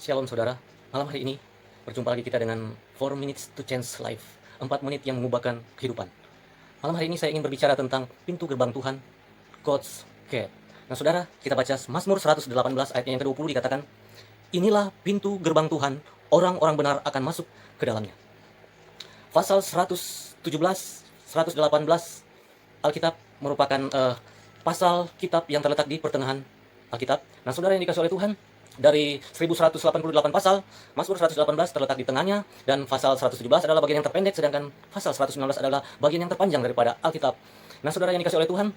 Shalom saudara, malam hari ini berjumpa lagi kita dengan 4 minutes to change life, 4 menit yang mengubahkan kehidupan. Malam hari ini saya ingin berbicara tentang pintu gerbang Tuhan, God's Gate. Nah saudara, kita baca Mazmur 118 ayatnya yang ke-20 dikatakan, inilah pintu gerbang Tuhan, orang-orang benar akan masuk ke dalamnya. Pasal 117, 118 Alkitab merupakan pasal kitab yang terletak di pertengahan Alkitab. Nah saudara yang dikasih oleh Tuhan, dari 1188 pasal, Mazmur 118 terletak di tengahnya, dan pasal 117 adalah bagian yang terpendek, sedangkan pasal 119 adalah bagian yang terpanjang daripada Alkitab. Nah saudara yang dikasih oleh Tuhan,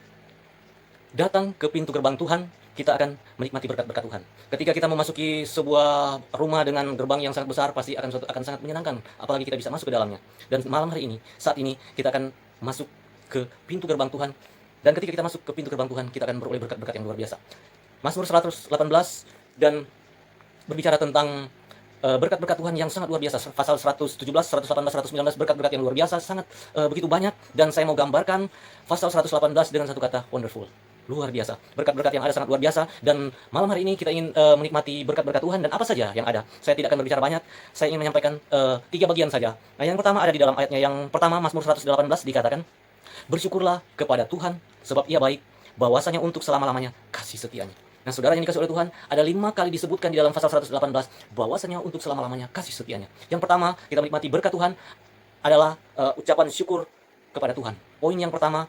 datang ke pintu gerbang Tuhan, kita akan menikmati berkat-berkat Tuhan. Ketika kita memasuki sebuah rumah dengan gerbang yang sangat besar, pasti akan sangat menyenangkan, apalagi kita bisa masuk ke dalamnya. Dan malam hari ini, saat ini, kita akan masuk ke pintu gerbang Tuhan, dan ketika kita masuk ke pintu gerbang Tuhan, kita akan beroleh berkat-berkat yang luar biasa. Mazmur 118 dan berbicara tentang berkat-berkat Tuhan yang sangat luar biasa. Pasal 117, 118, 119 berkat-berkat yang luar biasa, sangat begitu banyak, dan saya mau gambarkan pasal 118 dengan satu kata, wonderful. Luar biasa. Berkat-berkat yang ada sangat luar biasa, dan malam hari ini kita ingin menikmati berkat-berkat Tuhan dan apa saja yang ada. Saya tidak akan berbicara banyak, saya ingin menyampaikan 3 bagian saja. Nah, yang pertama ada di dalam ayatnya yang pertama, Mazmur 118 dikatakan, bersyukurlah kepada Tuhan sebab Ia baik, bahwasanya untuk selama-lamanya kasih setianya. Nah saudara yang dikasih oleh Tuhan, ada 5 kali disebutkan di dalam pasal 118 bahwasanya untuk selama-lamanya kasih setianya. Yang pertama, kita menikmati berkat Tuhan adalah ucapan syukur kepada Tuhan. Poin yang pertama,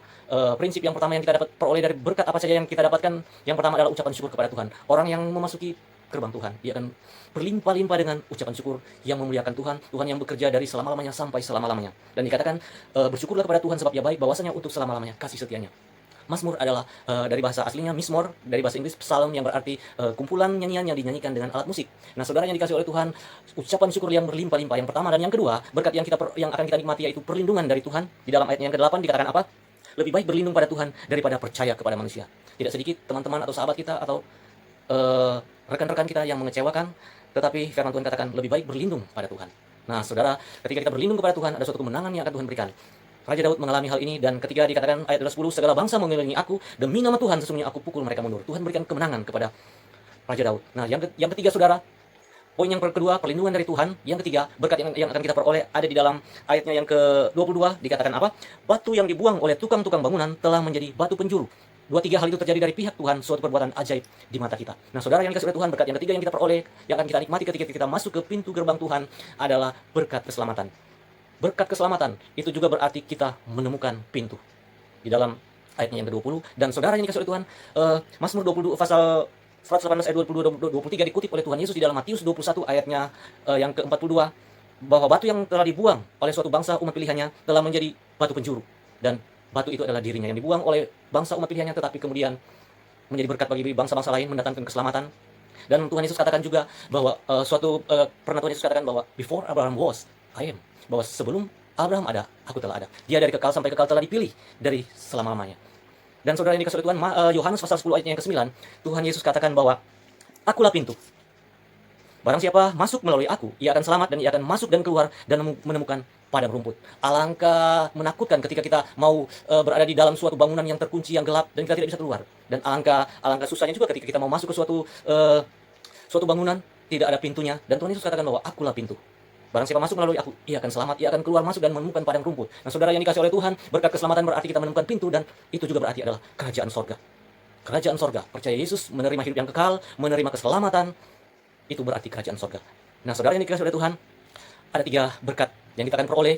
prinsip yang pertama yang kita dapat peroleh dari berkat apa saja yang kita dapatkan, yang pertama adalah ucapan syukur kepada Tuhan. Orang yang memasuki gerbang Tuhan, dia akan berlimpah-limpah dengan ucapan syukur yang memuliakan Tuhan, Tuhan yang bekerja dari selama-lamanya sampai selama-lamanya. Dan dikatakan, bersyukurlah kepada Tuhan sebab Ia baik, bahwasanya untuk selama-lamanya kasih setianya. Mazmur adalah dari bahasa aslinya Mizmor, dari bahasa Inggris psalm, yang berarti kumpulan nyanyian yang dinyanyikan dengan alat musik. Nah, saudara yang dikasih oleh Tuhan, ucapan syukur yang berlimpah-limpah yang pertama, dan yang kedua, berkat yang akan kita nikmati yaitu perlindungan dari Tuhan. Di dalam ayat yang ke-8 dikatakan apa? Lebih baik berlindung pada Tuhan daripada percaya kepada manusia. Tidak sedikit teman-teman atau sahabat kita atau rekan-rekan kita yang mengecewakan, tetapi firman Tuhan katakan lebih baik berlindung pada Tuhan. Nah, saudara, ketika kita berlindung kepada Tuhan, ada suatu kemenangan yang akan Tuhan berikan. Raja Daud mengalami hal ini, dan ketika dikatakan ayat 10, segala bangsa mengelilingi aku, demi nama Tuhan sesungguhnya aku pukul mereka mundur. Tuhan berikan kemenangan kepada Raja Daud. Nah, yang ketiga saudara, poin yang kedua, perlindungan dari Tuhan. Yang ketiga, berkat yang akan kita peroleh ada di dalam ayatnya yang ke-22, dikatakan apa? Batu yang dibuang oleh tukang-tukang bangunan telah menjadi batu penjuru. 2-3 hal itu terjadi dari pihak Tuhan, suatu perbuatan ajaib di mata kita. Nah saudara yang dikasih oleh Tuhan, berkat yang ketiga yang kita peroleh, yang akan kita nikmati ketika kita masuk ke pintu gerbang Tuhan adalah berkat keselamatan. Berkat keselamatan itu juga berarti kita menemukan pintu. Di dalam ayatnya yang ke-20, dan saudara yang dikasih oleh Tuhan, Mazmur 22 pasal 118 ayat 22-23 dikutip oleh Tuhan Yesus di dalam Matius 21 ayatnya yang ke-42, bahwa batu yang telah dibuang oleh suatu bangsa umat pilihannya telah menjadi batu penjuru, dan batu itu adalah dirinya yang dibuang oleh bangsa umat pilihannya, tetapi kemudian menjadi berkat bagi bangsa-bangsa lain, mendatangkan keselamatan. Dan Tuhan Yesus katakan juga bahwa pernah Tuhan Yesus katakan bahwa before Abraham was, I am. Bahwa sebelum Abraham ada, aku telah ada. Dia dari kekal sampai kekal telah dipilih dari selama-lamanya. Dan saudara yang dikasih oleh Tuhan, Yohanes pasal 10 ayatnya yang ke-9, Tuhan Yesus katakan bahwa akulah pintu. Barang siapa masuk melalui aku, ia akan selamat, dan ia akan masuk dan keluar dan menemukan padang rumput. Alangkah menakutkan ketika kita mau berada di dalam suatu bangunan yang terkunci, yang gelap, dan kita tidak bisa keluar. Dan alangkah susahnya juga ketika kita mau masuk ke suatu bangunan, tidak ada pintunya, dan Tuhan Yesus katakan bahwa akulah pintu. Barang siapa masuk melalui aku, ia akan selamat, ia akan keluar masuk dan menemukan padang rumput. Nah saudara yang dikasih oleh Tuhan, berkat keselamatan berarti kita menemukan pintu, dan itu juga berarti adalah kerajaan sorga. Kerajaan sorga, percaya Yesus, menerima hidup yang kekal, menerima keselamatan, itu berarti kerajaan sorga. Nah saudara yang dikasih oleh Tuhan, ada 3 berkat yang kita akan peroleh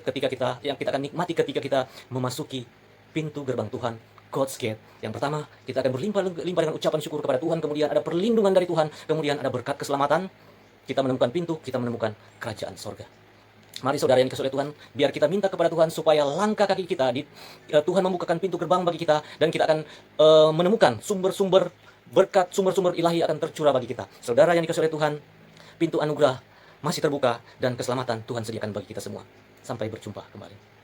yang kita akan nikmati ketika kita memasuki pintu gerbang Tuhan, God's Gate. Yang pertama, kita akan berlimpah-limpah dengan ucapan syukur kepada Tuhan, kemudian ada perlindungan dari Tuhan, kemudian ada berkat keselamatan. Kita menemukan pintu, kita menemukan kerajaan sorga. Mari saudara yang dikasih oleh Tuhan, biar kita minta kepada Tuhan supaya langkah kaki kita Tuhan membukakan pintu gerbang bagi kita, dan kita akan menemukan sumber-sumber berkat, sumber-sumber ilahi akan tercurah bagi kita. Saudara yang dikasih oleh Tuhan, pintu anugerah masih terbuka, dan keselamatan Tuhan sediakan bagi kita semua. Sampai berjumpa kembali.